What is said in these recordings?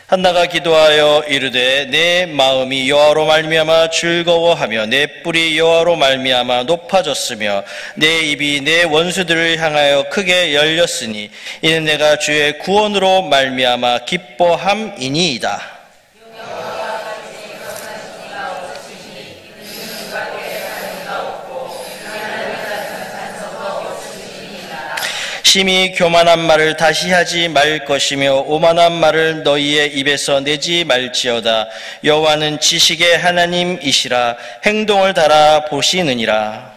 한나가 기도하여 이르되 내 마음이 여호와로 말미암아 즐거워하며 내 뿔이 여호와로 말미암아 높아졌으며 내 입이 내 원수들을 향하여 크게 열렸으니 이는 내가 주의 구원으로 말미암아 기뻐함이니이다. 심히 교만한 말을 다시 하지 말 것이며 오만한 말을 너희의 입에서 내지 말지어다. 여호와는 지식의 하나님이시라. 행동을 달아 보시느니라.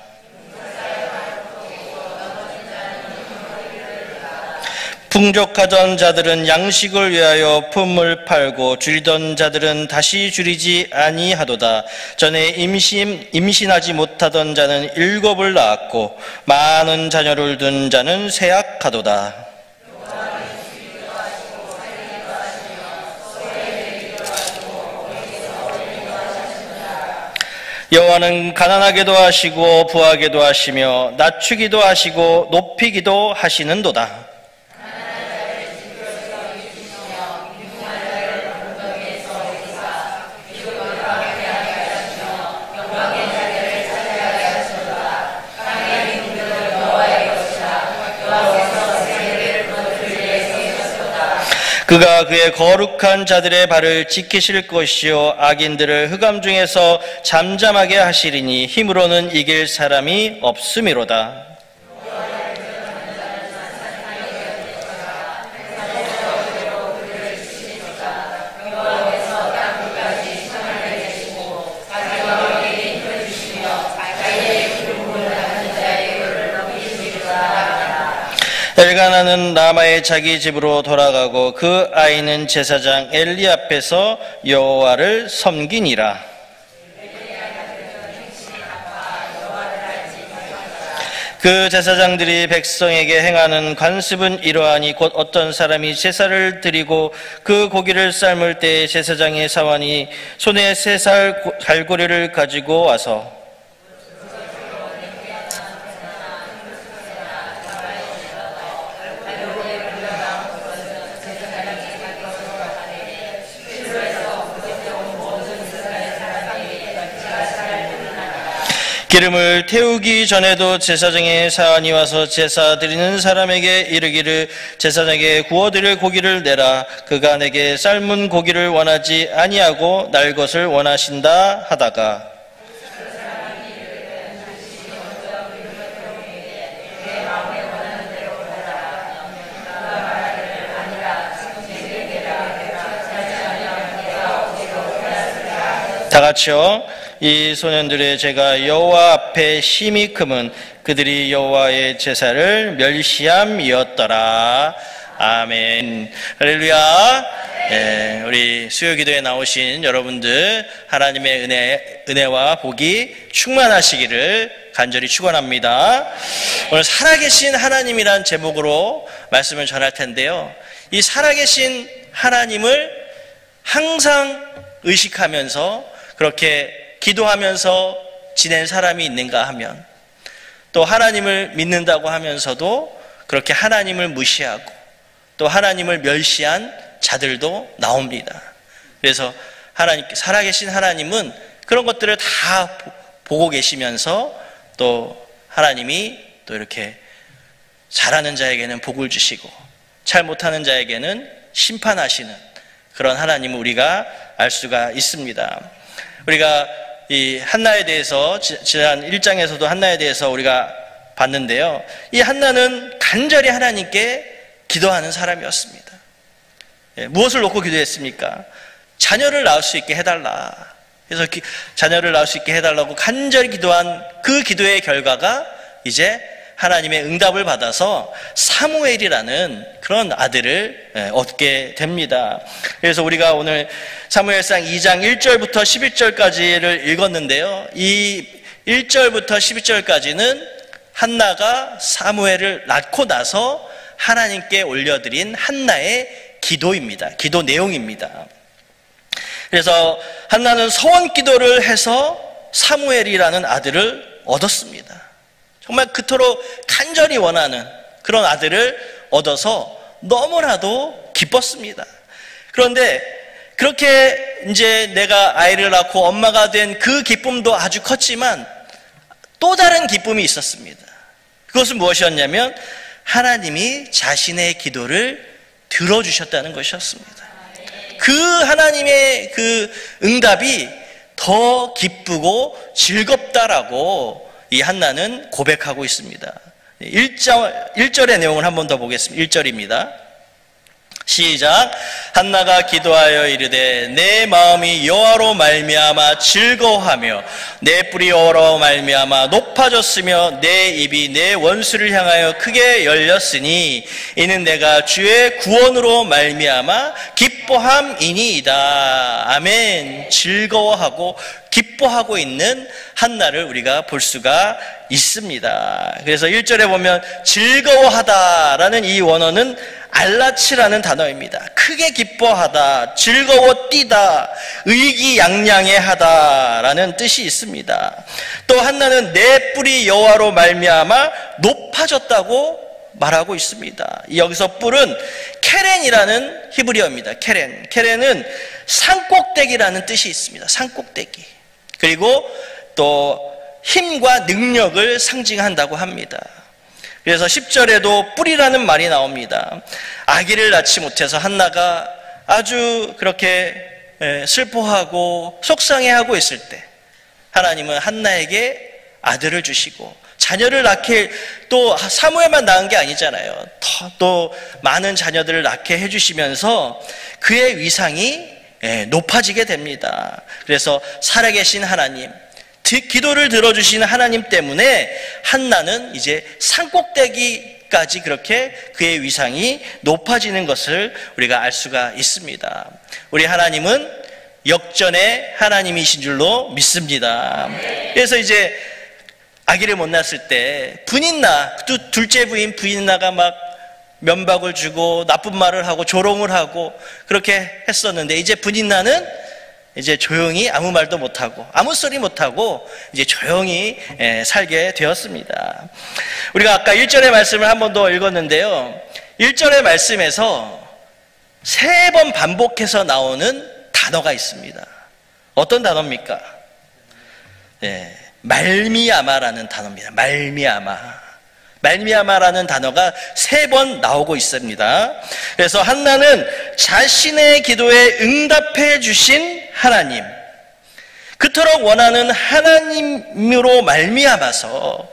풍족하던 자들은 양식을 위하여 품을 팔고 줄이던 자들은 다시 줄이지 아니하도다. 전에 임신하지 못하던 자는 7을 낳았고 많은 자녀를 둔 자는 쇠약하도다. 여호와는 가난하게도 하시고 부하게도 하시며 낮추기도 하시고 높이기도 하시는도다. 그가 그의 거룩한 자들의 발을 지키실 것이요 악인들을 흑암 중에서 잠잠하게 하시리니 힘으로는 이길 사람이 없음이로다. 엘가나는 라마의 자기 집으로 돌아가고 그 아이는 제사장 엘리 앞에서 여호와를 섬기니라. 그 제사장들이 백성에게 행하는 관습은 이러하니 곧 어떤 사람이 제사를 드리고 그 고기를 삶을 때 제사장의 사환이 손에 3살 갈고리를 가지고 와서 기름을 태우기 전에도 제사장의 사환이 와서 제사 드리는 사람에게 이르기를 제사장에게 구워드릴 고기를 내라. 그가 내게 삶은 고기를 원하지 아니하고 날 것을 원하신다 하다가 다 같이요. 이 소년들의 죄가 여호와 앞에 심히 크면 그들이 여호와의 제사를 멸시함이었더라. 아멘. 할렐루야. 네, 우리 수요기도에 나오신 여러분들 하나님의 은혜와 복이 충만하시기를 간절히 축원합니다. 오늘 살아계신 하나님이란 제목으로 말씀을 전할 텐데요. 이 살아계신 하나님을 항상 의식하면서 그렇게 기도하면서 지낸 사람이 있는가 하면 또 하나님을 믿는다고 하면서도 그렇게 하나님을 무시하고 또 하나님을 멸시한 자들도 나옵니다. 그래서 살아계신 하나님은 그런 것들을 다 보고 계시면서 또 하나님이 또 이렇게 잘하는 자에게는 복을 주시고 잘 못하는 자에게는 심판하시는 그런 하나님을 우리가 알 수가 있습니다. 우리가 이 한나에 대해서 지난 1장에서도 한나에 대해서 우리가 봤는데요. 이 한나는 간절히 하나님께 기도하는 사람이었습니다. 무엇을 놓고 기도했습니까? 자녀를 낳을 수 있게 해달라. 그래서 자녀를 낳을 수 있게 해달라고 간절히 기도한 그 기도의 결과가 이제 하나님의 응답을 받아서 사무엘이라는 그런 아들을 얻게 됩니다. 그래서 우리가 오늘 사무엘상 2장 1절부터 11절까지를 읽었는데요. 이 1절부터 12절까지는 한나가 사무엘을 낳고 나서 하나님께 올려드린 한나의 기도입니다. 기도 내용입니다. 그래서 한나는 서원 기도를 해서 사무엘이라는 아들을 얻었습니다. 정말 그토록 간절히 원하는 그런 아들을 얻어서 너무나도 기뻤습니다. 그런데 그렇게 이제 내가 아이를 낳고 엄마가 된 그 기쁨도 아주 컸지만 또 다른 기쁨이 있었습니다. 그것은 무엇이었냐면 하나님이 자신의 기도를 들어주셨다는 것이었습니다. 그 하나님의 그 응답이 더 기쁘고 즐겁다라고 이 한나는 고백하고 있습니다. 1절의 내용을 한 번 더 보겠습니다. 1절입니다. 시작. 한나가 기도하여 이르되 내 마음이 여호와로 말미암아 즐거워하며 내 뿔이 여호와로 말미암아 높아졌으며 내 입이 내 원수를 향하여 크게 열렸으니 이는 내가 주의 구원으로 말미암아 기뻐함이니이다. 아멘. 즐거워하고 기뻐하고 있는 한나를 우리가 볼 수가 있습니다. 그래서 1절에 보면 즐거워하다라는 이 원어는 알라치라는 단어입니다. 크게 기뻐하다, 즐거워 뛰다, 의기양양해하다라는 뜻이 있습니다. 또 한나는 내 뿔이 여호와로 말미암아 높아졌다고 말하고 있습니다. 여기서 뿔은 케렌이라는 히브리어입니다. 케렌은 산꼭대기라는 뜻이 있습니다. 산꼭대기. 그리고 또 힘과 능력을 상징한다고 합니다. 그래서 10절에도 뿔이라는 말이 나옵니다. 아기를 낳지 못해서 한나가 아주 그렇게 슬퍼하고 속상해하고 있을 때 하나님은 한나에게 아들을 주시고 자녀를 낳게, 또 사무엘만 낳은 게 아니잖아요. 또 많은 자녀들을 낳게 해주시면서 그의 위상이 높아지게 됩니다. 그래서 살아계신 하나님, 기도를 들어주시는 하나님 때문에 한나는 이제 산꼭대기까지 그렇게 그의 위상이 높아지는 것을 우리가 알 수가 있습니다. 우리 하나님은 역전의 하나님이신 줄로 믿습니다. 그래서 이제 아기를 못 낳았을 때 부인나, 또 둘째 부인나가 막 면박을 주고 나쁜 말을 하고 조롱을 하고 그렇게 했었는데, 이제 부인나는 이제 조용히 아무 말도 못하고 아무 소리 못하고 이제 조용히 살게 되었습니다. 우리가 아까 1절의 말씀을 한 번 더 읽었는데요, 1절의 말씀에서 3번 반복해서 나오는 단어가 있습니다. 어떤 단어입니까? 말미암아라는 단어입니다. 말미암아라는 단어가 3번 나오고 있습니다. 그래서 한나는 자신의 기도에 응답해 주신 하나님, 그토록 원하는 하나님으로 말미암아서,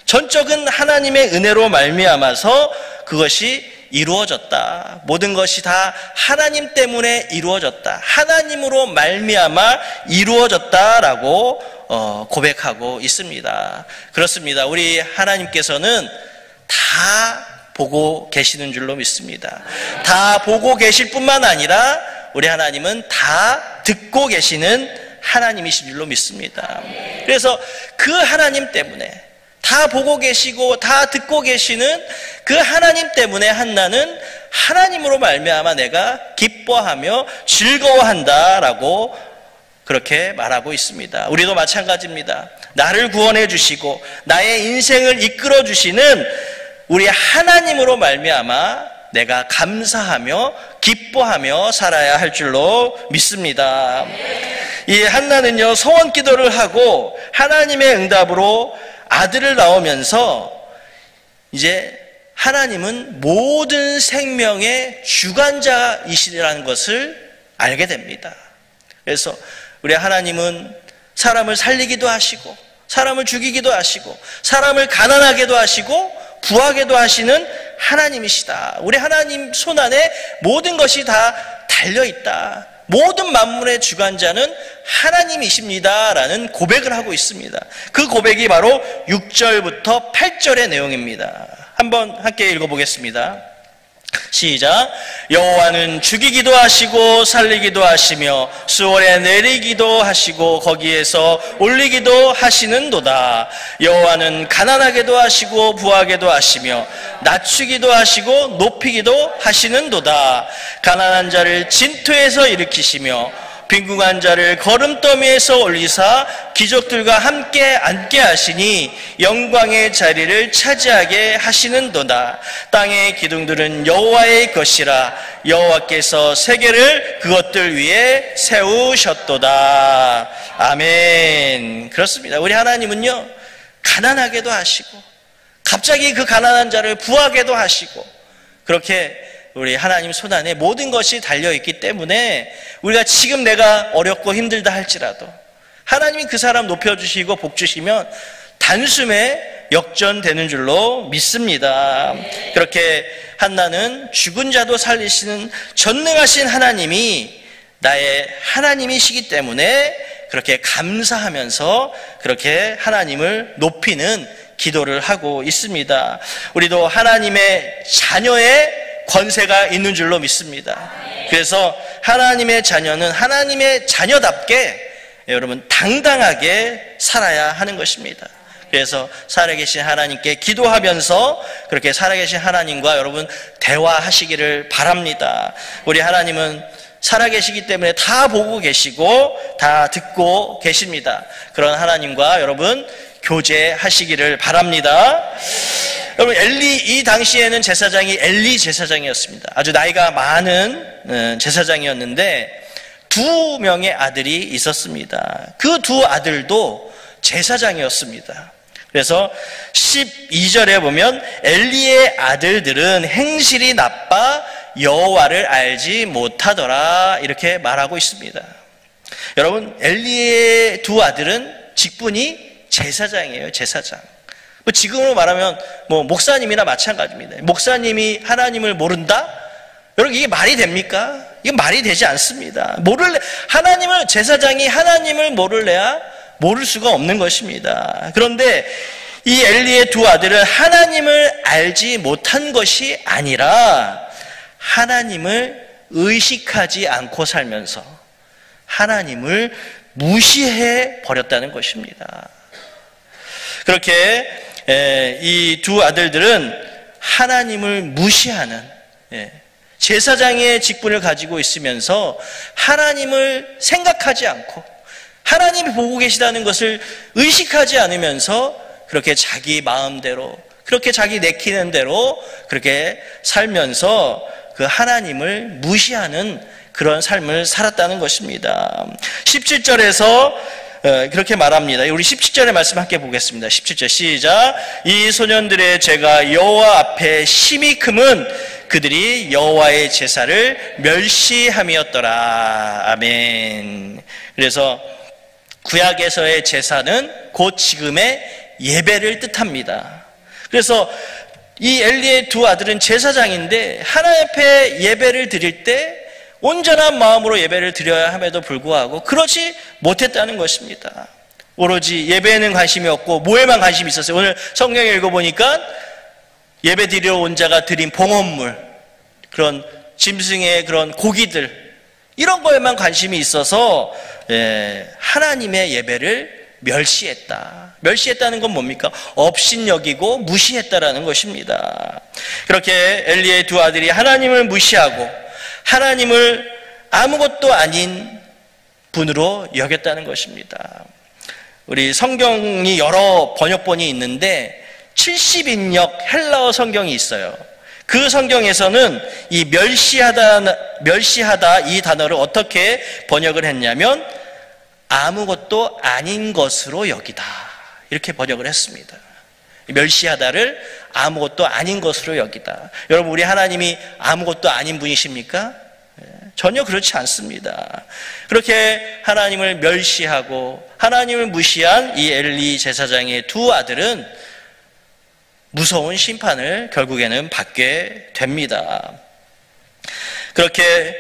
전적인 하나님의 은혜로 말미암아서 그것이 이루어졌다. 모든 것이 다 하나님 때문에 이루어졌다. 하나님으로 말미암아 이루어졌다라고 고백하고 있습니다. 그렇습니다. 우리 하나님께서는 다 보고 계시는 줄로 믿습니다. 다 보고 계실 뿐만 아니라 우리 하나님은 다 듣고 계시는 하나님이신 줄로 믿습니다. 그래서 그 하나님 때문에, 다 보고 계시고 다 듣고 계시는 그 하나님 때문에 한나는 하나님으로 말미암아 내가 기뻐하며 즐거워한다라고 그렇게 말하고 있습니다. 우리도 마찬가지입니다. 나를 구원해 주시고 나의 인생을 이끌어 주시는 우리 하나님으로 말미암아 내가 감사하며 기뻐하며 살아야 할 줄로 믿습니다. 이 한나는요, 소원 기도를 하고 하나님의 응답으로 아들을 낳으면서 이제 하나님은 모든 생명의 주관자이시라는 것을 알게 됩니다. 그래서 우리 하나님은 사람을 살리기도 하시고 사람을 죽이기도 하시고 사람을 가난하게도 하시고 부하게도 하시는 하나님이시다. 우리 하나님 손안에 모든 것이 다 달려있다. 모든 만물의 주관자는 하나님이십니다 라는 고백을 하고 있습니다. 그 고백이 바로 6절부터 8절의 내용입니다. 한번 함께 읽어보겠습니다. 시작. 여호와는 죽이기도 하시고 살리기도 하시며 수월에 내리기도 하시고 거기에서 올리기도 하시는도다. 여호와는 가난하게도 하시고 부하게도 하시며 낮추기도 하시고 높이기도 하시는도다. 가난한 자를 진토에서 일으키시며 빈궁한 자를 거름더미에서 올리사 기족들과 함께 앉게 하시니 영광의 자리를 차지하게 하시는도다. 땅의 기둥들은 여호와의 것이라. 여호와께서 세계를 그것들 위에 세우셨도다. 아멘. 그렇습니다. 우리 하나님은요, 가난하게도 하시고 갑자기 그 가난한 자를 부하게도 하시고, 그렇게 우리 하나님 손안에 모든 것이 달려있기 때문에 우리가 지금 내가 어렵고 힘들다 할지라도 하나님이 그 사람 높여주시고 복 주시면 단숨에 역전되는 줄로 믿습니다. 그렇게 한나는 죽은 자도 살리시는 전능하신 하나님이 나의 하나님이시기 때문에 그렇게 감사하면서 그렇게 하나님을 높이는 기도를 하고 있습니다. 우리도 하나님의 자녀의 권세가 있는 줄로 믿습니다. 그래서 하나님의 자녀는 하나님의 자녀답게 여러분 당당하게 살아야 하는 것입니다. 그래서 살아계신 하나님께 기도하면서 그렇게 살아계신 하나님과 여러분 대화하시기를 바랍니다. 우리 하나님은 살아계시기 때문에 다 보고 계시고 다 듣고 계십니다. 그런 하나님과 여러분 교제하시기를 바랍니다. 여러분, 이 당시에는 제사장이 엘리 제사장이었습니다. 아주 나이가 많은 제사장이었는데 2명의 아들이 있었습니다. 그 2 아들도 제사장이었습니다. 그래서 12절에 보면 엘리의 아들들은 행실이 나빠 여호와를 알지 못하더라, 이렇게 말하고 있습니다. 여러분, 엘리의 2 아들은 직분이 제사장이에요. 제사장. 지금으로 말하면 목사님이나 마찬가지입니다. 목사님이 하나님을 모른다? 여러분, 이게 말이 됩니까? 이건 말이 되지 않습니다. 제사장이 하나님을 모를래야 모를 수가 없는 것입니다. 그런데 이 엘리의 2 아들은 하나님을 알지 못한 것이 아니라 하나님을 의식하지 않고 살면서 하나님을 무시해 버렸다는 것입니다. 그렇게 이 2 아들들은 하나님을 무시하는 제사장의 직분을 가지고 있으면서 하나님을 생각하지 않고 하나님이 보고 계시다는 것을 의식하지 않으면서 그렇게 자기 마음대로, 그렇게 자기 내키는 대로 그렇게 살면서 그 하나님을 무시하는 그런 삶을 살았다는 것입니다. 17절에서 그렇게 말합니다. 우리 17절의 말씀 함께 보겠습니다. 17절 시작. 이 소년들의 죄가 여호와 앞에 심히 크면 그들이 여호와의 제사를 멸시함이었더라. 아멘. 그래서 구약에서의 제사는 곧 지금의 예배를 뜻합니다. 그래서 이 엘리의 2 아들은 제사장인데 하나님 앞에 예배를 드릴 때 온전한 마음으로 예배를 드려야 함에도 불구하고 그러지 못했다는 것입니다. 오로지 예배에는 관심이 없고 뭐에만 관심이 있었어요. 오늘 성경에 읽어보니까 예배 드리러 온 자가 드린 봉헌물, 그런 짐승의 그런 고기들, 이런 거에만 관심이 있어서 하나님의 예배를 멸시했다는 건 뭡니까? 업신여기고 무시했다라는 것입니다. 그렇게 엘리의 2 아들이 하나님을 무시하고 하나님을 아무것도 아닌 분으로 여겼다는 것입니다. 우리 성경이 여러 번역본이 있는데 70인역 헬라어 성경이 있어요. 그 성경에서는 이 멸시하다 이 단어를 어떻게 번역을 했냐면 아무것도 아닌 것으로 여기다, 이렇게 번역을 했습니다. 멸시하다를 아무것도 아닌 것으로 여기다. 여러분, 우리 하나님이 아무것도 아닌 분이십니까? 전혀 그렇지 않습니다. 그렇게 하나님을 멸시하고 하나님을 무시한 이 엘리 제사장의 2 아들은 무서운 심판을 결국에는 받게 됩니다. 그렇게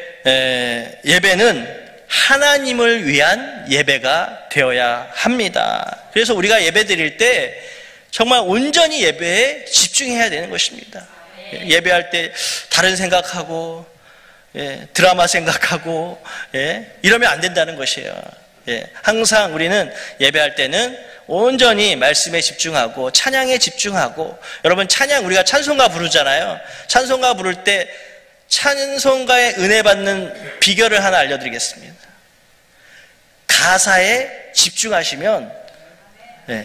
예배는 하나님을 위한 예배가 되어야 합니다. 그래서 우리가 예배 드릴 때 정말 온전히 예배에 집중해야 되는 것입니다. 예배할 때 다른 생각하고 드라마 생각하고 이러면 안 된다는 것이에요. 항상 우리는 예배할 때는 온전히 말씀에 집중하고 찬양에 집중하고, 여러분 찬양, 우리가 찬송가 부르잖아요. 찬송가 부를 때 찬송가의 은혜 받는 비결을 하나 알려드리겠습니다. 가사에 집중하시면,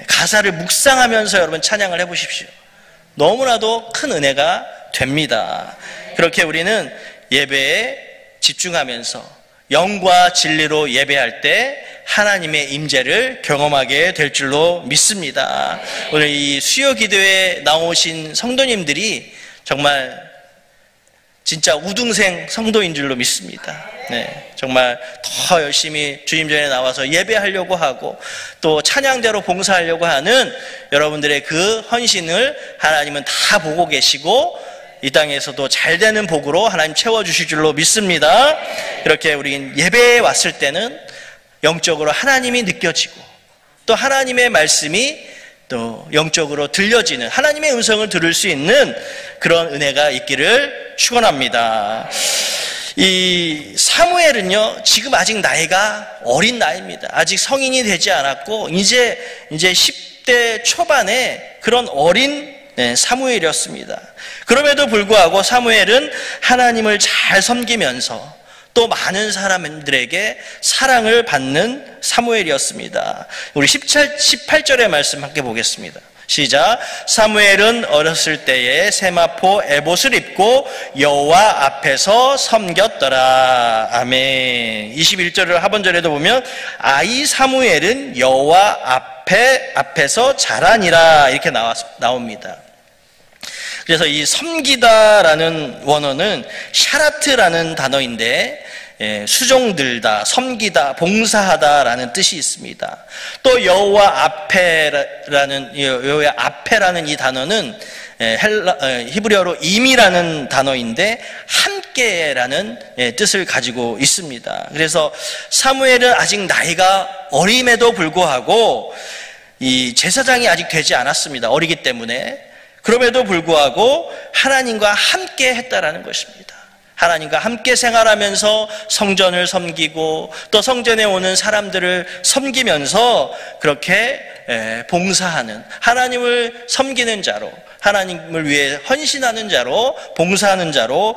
가사를 묵상하면서 여러분 찬양을 해보십시오. 너무나도 큰 은혜가 됩니다. 그렇게 우리는 예배에 집중하면서 영과 진리로 예배할 때 하나님의 임재를 경험하게 될 줄로 믿습니다. 오늘 이 수요 기도에 나오신 성도님들이 정말 진짜 우등생 성도인 줄로 믿습니다. 정말 더 열심히 주님 전에 나와서 예배하려고 하고 또 찬양자로 봉사하려고 하는 여러분들의 그 헌신을 하나님은 다 보고 계시고 이 땅에서도 잘되는 복으로 하나님 채워주실 줄로 믿습니다. 이렇게 우리 예배에 왔을 때는 영적으로 하나님이 느껴지고 또 하나님의 말씀이 또 영적으로 들려지는 하나님의 음성을 들을 수 있는 그런 은혜가 있기를 축원합니다. 이 사무엘은요, 지금 아직 나이가 어린 나이입니다. 아직 성인이 되지 않았고 이제 10대 초반에 그런 어린 사무엘이었습니다. 그럼에도 불구하고 사무엘은 하나님을 잘 섬기면서 또 많은 사람들에게 사랑을 받는 사무엘이었습니다. 우리 18절의 말씀 함께 보겠습니다. 시작. 사무엘은 어렸을 때에 세마포 에봇을 입고 여호와 앞에서 섬겼더라. 아멘. 21절을 하번절에도 보면 아이 사무엘은 여호와 앞에서 자라니라 이렇게 나옵니다. 그래서 이 섬기다라는 원어는 샤라트라는 단어인데 수종들다, 섬기다, 봉사하다라는 뜻이 있습니다. 또 여호와 앞에라는 이 단어는 히브리어로 임이라는 단어인데 함께라는 뜻을 가지고 있습니다. 그래서 사무엘은 아직 나이가 어림에도 불구하고 이 제사장이 아직 되지 않았습니다. 어리기 때문에. 그럼에도 불구하고 하나님과 함께 했다라는 것입니다. 하나님과 함께 생활하면서 성전을 섬기고 또 성전에 오는 사람들을 섬기면서 그렇게 봉사하는, 하나님을 섬기는 자로, 하나님을 위해 헌신하는 자로, 봉사하는 자로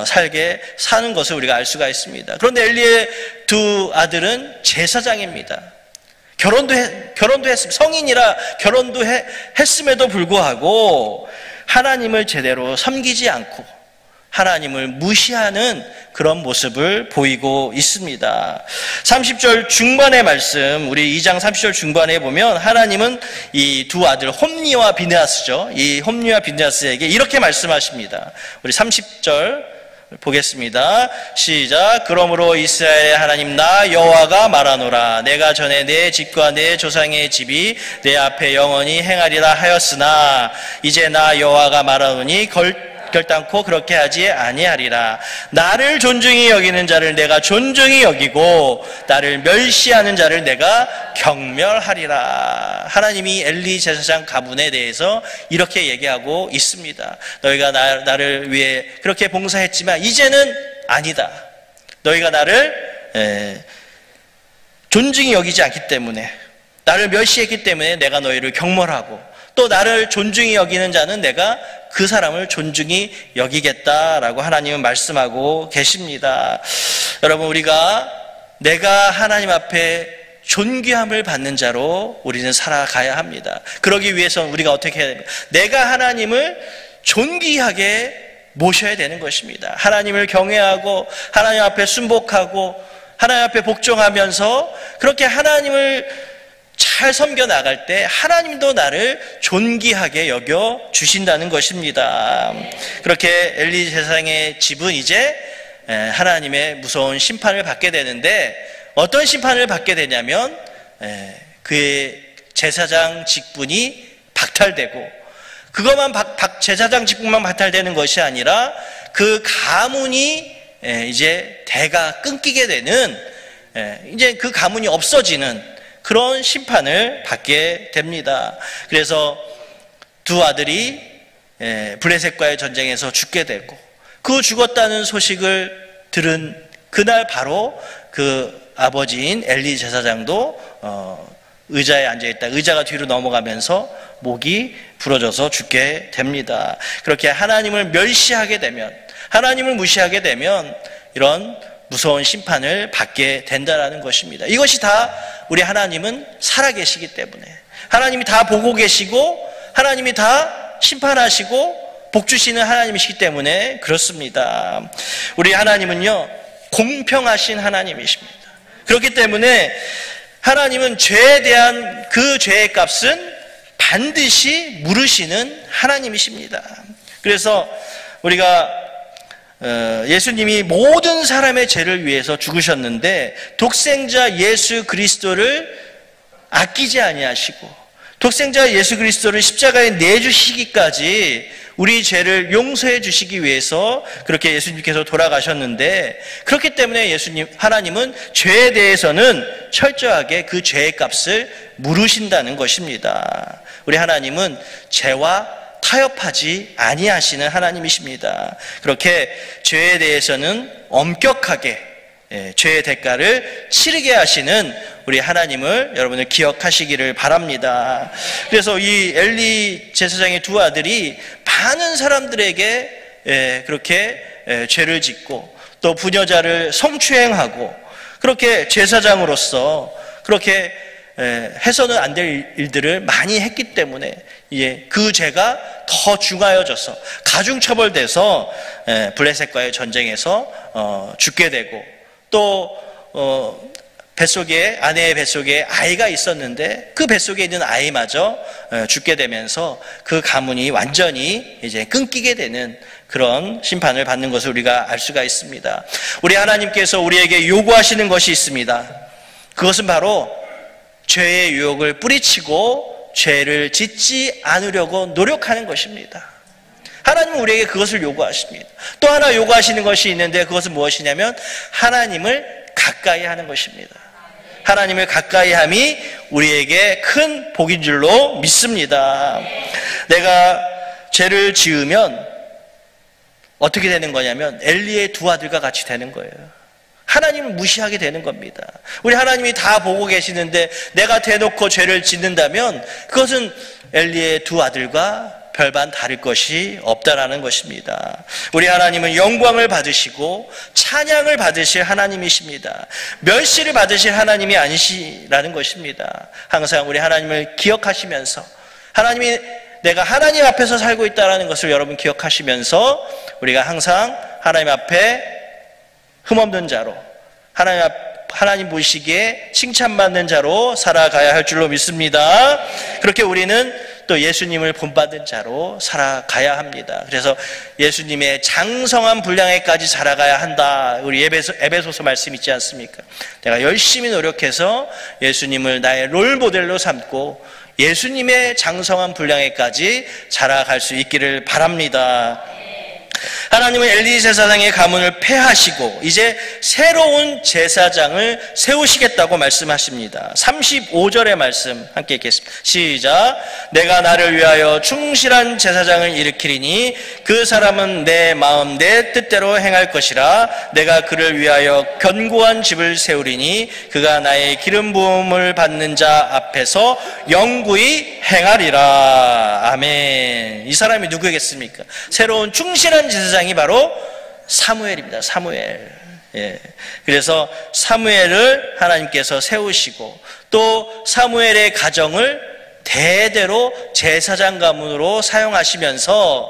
살게 사는 것을 우리가 알 수가 있습니다. 그런데 엘리의 두 아들은 제사장입니다. 결혼도 했습니다. 성인이라 결혼도 했음에도 불구하고 하나님을 제대로 섬기지 않고 하나님을 무시하는 그런 모습을 보이고 있습니다. 30절 중반의 말씀, 우리 2장 30절 중반에 보면 하나님은 이 두 아들 홈니와 비느하스죠. 이 홈니와 비느하스에게 이렇게 말씀하십니다. 우리 30절 보겠습니다. 시작. 그러므로 이스라엘의 하나님 나 여호와가 말하노라. 내가 전에 내 집과 내 조상의 집이 내 앞에 영원히 행하리라 하였으나 이제 나 여호와가 말하노니 결단코 그렇게 하지 아니하리라. 나를 존중히 여기는 자를 내가 존중히 여기고 나를 멸시하는 자를 내가 경멸하리라. 하나님이 엘리 제사장 가문에 대해서 이렇게 얘기하고 있습니다. 너희가 나를 위해 그렇게 봉사했지만 이제는 아니다. 너희가 나를 존중히 여기지 않기 때문에, 나를 멸시했기 때문에 내가 너희를 경멸하고 또 나를 존중히 여기는 자는 내가 그 사람을 존중히 여기겠다라고 하나님은 말씀하고 계십니다. 여러분, 우리가 내가 하나님 앞에 존귀함을 받는 자로 우리는 살아가야 합니다. 그러기 위해서는 우리가 어떻게 해야 됩니까? 내가 하나님을 존귀하게 모셔야 되는 것입니다. 하나님을 경외하고 하나님 앞에 순복하고 하나님 앞에 복종하면서 그렇게 하나님을 잘 섬겨 나갈 때 하나님도 나를 존귀하게 여겨 주신다는 것입니다. 그렇게 엘리 제사장의 집은 이제 하나님의 무서운 심판을 받게 되는데 어떤 심판을 받게 되냐면 그의 제사장 직분이 박탈되고 그것만 제사장 직분만 박탈되는 것이 아니라 그 가문이 이제 대가 끊기게 되는, 이제 그 가문이 없어지는 그런 심판을 받게 됩니다. 그래서 두 아들이 블레셋과의 전쟁에서 죽게 되고 그 죽었다는 소식을 들은 그날 바로 그 아버지인 엘리 제사장도 의자에 앉아있다 의자가 뒤로 넘어가면서 목이 부러져서 죽게 됩니다. 그렇게 하나님을 멸시하게 되면, 하나님을 무시하게 되면 이런 무서운 심판을 받게 된다라는 것입니다. 이것이 다 우리 하나님은 살아계시기 때문에, 하나님이 다 보고 계시고 하나님이 다 심판하시고 복주시는 하나님이시기 때문에 그렇습니다. 우리 하나님은요, 공평하신 하나님이십니다. 그렇기 때문에 하나님은 죄에 대한 그 죄의 값은 반드시 물으시는 하나님이십니다. 그래서 우리가 예수님이 모든 사람의 죄를 위해서 죽으셨는데 독생자 예수 그리스도를 아끼지 아니하시고 독생자 예수 그리스도를 십자가에 내주시기까지 우리 죄를 용서해 주시기 위해서 그렇게 예수님께서 돌아가셨는데, 그렇기 때문에 하나님은 죄에 대해서는 철저하게 그 죄의 값을 물으신다는 것입니다. 우리 하나님은 죄와 타협하지 아니하시는 하나님이십니다. 그렇게 죄에 대해서는 엄격하게 죄의 대가를 치르게 하시는 우리 하나님을 여러분들 기억하시기를 바랍니다. 그래서 이 엘리 제사장의 두 아들이 많은 사람들에게 그렇게 죄를 짓고 또 부녀자를 성추행하고 그렇게 제사장으로서 그렇게 해서는 안 될 일들을 많이 했기 때문에 이제 그 죄가 더 중하여져서 가중처벌돼서 블레셋과의 전쟁에서 죽게 되고, 또 뱃속에, 아내의 뱃속에 아이가 있었는데 그 뱃속에 있는 아이마저 죽게 되면서 그 가문이 완전히 이제 끊기게 되는 그런 심판을 받는 것을 우리가 알 수가 있습니다. 우리 하나님께서 우리에게 요구하시는 것이 있습니다. 그것은 바로 죄의 유혹을 뿌리치고 죄를 짓지 않으려고 노력하는 것입니다. 하나님은 우리에게 그것을 요구하십니다. 또 하나 요구하시는 것이 있는데 그것은 무엇이냐면 하나님을 가까이 하는 것입니다. 하나님을 가까이 함이 우리에게 큰 복인 줄로 믿습니다. 내가 죄를 지으면 어떻게 되는 거냐면 엘리의 두 아들과 같이 되는 거예요. 하나님을 무시하게 되는 겁니다. 우리 하나님이 다 보고 계시는데 내가 대놓고 죄를 짓는다면 그것은 엘리의 두 아들과 별반 다를 것이 없다라는 것입니다. 우리 하나님은 영광을 받으시고 찬양을 받으실 하나님이십니다. 멸시를 받으실 하나님이 아니시라는 것입니다. 항상 우리 하나님을 기억하시면서, 하나님이 내가 하나님 앞에서 살고 있다는 것을 여러분 기억하시면서 우리가 항상 하나님 앞에 흠없는 자로, 하나님 보시기에 칭찬받는 자로 살아가야 할 줄로 믿습니다. 그렇게 우리는 또 예수님을 본받은 자로 살아가야 합니다. 그래서 예수님의 장성한 분량에까지 살아가야 한다. 우리 에베소서 말씀 있지 않습니까? 내가 열심히 노력해서 예수님을 나의 롤모델로 삼고 예수님의 장성한 분량에까지 살아갈 수 있기를 바랍니다. 하나님은 엘리 제사장의 가문을 폐하시고 이제 새로운 제사장을 세우시겠다고 말씀하십니다. 35절의 말씀 함께 읽겠습니다. 시작. 내가 나를 위하여 충실한 제사장을 일으키리니 그 사람은 내 마음 내 뜻대로 행할 것이라. 내가 그를 위하여 견고한 집을 세우리니 그가 나의 기름 부음을 받는 자 앞에서 영구히 행하리라. 아멘. 이 사람이 누구겠습니까? 새로운 충실한 제사장이 바로 사무엘입니다. 사무엘. 그래서 사무엘을 하나님께서 세우시고 또 사무엘의 가정을 대대로 제사장 가문으로 사용하시면서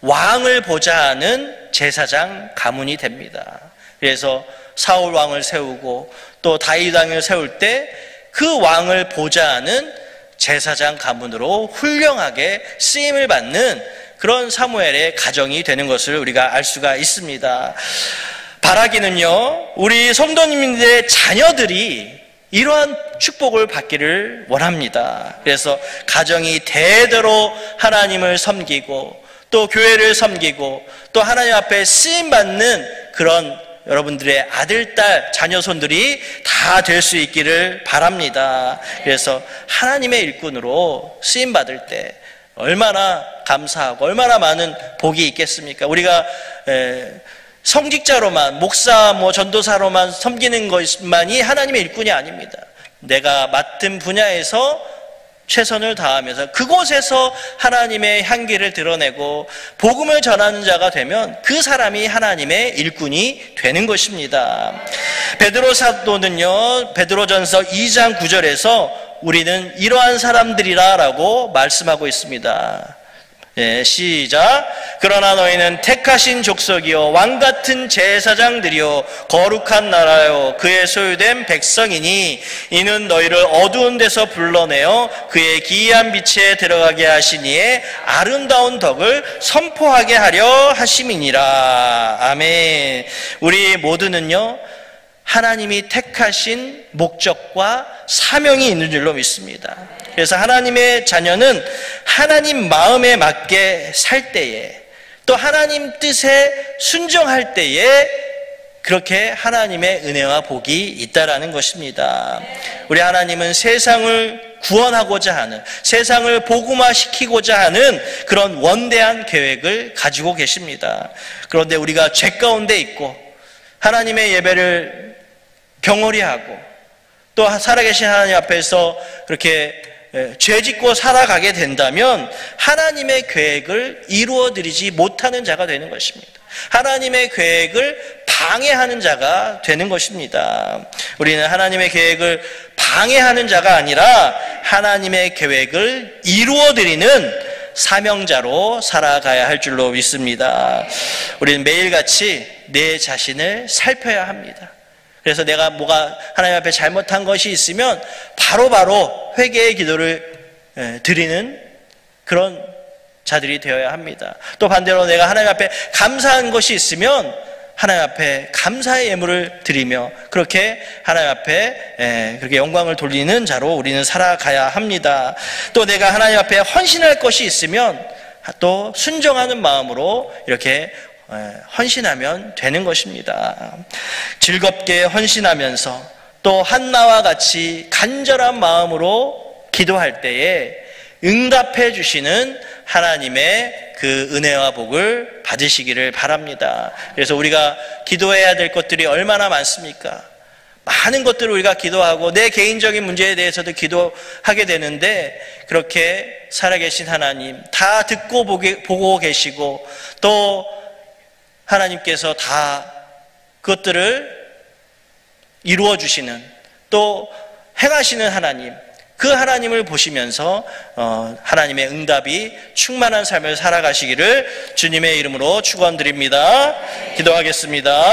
왕을 보좌하는 제사장 가문이 됩니다. 그래서 사울 왕을 세우고 또 다윗 왕을 세울 때 그 왕을 보좌하는 제사장 가문으로 훌륭하게 쓰임을 받는 그런 사무엘의 가정이 되는 것을 우리가 알 수가 있습니다. 바라기는요, 우리 성도님들의 자녀들이 이러한 축복을 받기를 원합니다. 그래서 가정이 대대로 하나님을 섬기고 또 교회를 섬기고 또 하나님 앞에 쓰임받는 그런 여러분들의 아들, 딸, 자녀손들이 다 될 수 있기를 바랍니다. 그래서 하나님의 일꾼으로 쓰임받을 때 얼마나 감사하고 얼마나 많은 복이 있겠습니까? 우리가 성직자로만, 목사, 전도사로만 섬기는 것만이 하나님의 일꾼이 아닙니다. 내가 맡은 분야에서 최선을 다하면서 그곳에서 하나님의 향기를 드러내고 복음을 전하는 자가 되면 그 사람이 하나님의 일꾼이 되는 것입니다. 베드로 사도는요, 베드로전서 2장 9절에서 우리는 이러한 사람들이라 라고 말씀하고 있습니다. 예, 시작. 그러나 너희는 택하신 족속이요 왕같은 제사장들이요 거룩한 나라요 그의 소유된 백성이니 이는 너희를 어두운 데서 불러내어 그의 기이한 빛에 들어가게 하시니에 아름다운 덕을 선포하게 하려 하심이니라. 아멘. 우리 모두는요 하나님이 택하신 목적과 사명이 있는 줄로 믿습니다. 그래서 하나님의 자녀는 하나님 마음에 맞게 살 때에 또 하나님 뜻에 순종할 때에 그렇게 하나님의 은혜와 복이 있다라는 것입니다. 우리 하나님은 세상을 구원하고자 하는, 세상을 복음화시키고자 하는 그런 원대한 계획을 가지고 계십니다. 그런데 우리가 죄 가운데 있고 하나님의 예배를 경홀히 하고 또 살아계신 하나님 앞에서 그렇게 죄짓고 살아가게 된다면 하나님의 계획을 이루어드리지 못하는 자가 되는 것입니다. 하나님의 계획을 방해하는 자가 되는 것입니다. 우리는 하나님의 계획을 방해하는 자가 아니라 하나님의 계획을 이루어드리는 사명자로 살아가야 할 줄로 믿습니다. 우리는 매일같이 내 자신을 살펴야 합니다. 그래서 내가 뭐가 하나님 앞에 잘못한 것이 있으면 바로바로 회개의 기도를 드리는 그런 자들이 되어야 합니다. 또 반대로 내가 하나님 앞에 감사한 것이 있으면 하나님 앞에 감사의 예물을 드리며 그렇게 하나님 앞에 그렇게 영광을 돌리는 자로 우리는 살아가야 합니다. 또 내가 하나님 앞에 헌신할 것이 있으면 또 순종하는 마음으로 이렇게 헌신하면 되는 것입니다. 즐겁게 헌신하면서 또 한나와 같이 간절한 마음으로 기도할 때에 응답해 주시는 하나님의 그 은혜와 복을 받으시기를 바랍니다. 그래서 우리가 기도해야 될 것들이 얼마나 많습니까? 많은 것들을 우리가 기도하고 내 개인적인 문제에 대해서도 기도하게 되는데 그렇게 살아계신 하나님 다 듣고 보고 계시고 또 하나님께서 다 그것들을 이루어 주시는 또 행하시는 하나님, 그 하나님을 보시면서 하나님의 응답이 충만한 삶을 살아가시기를 주님의 이름으로 축원드립니다. 기도하겠습니다.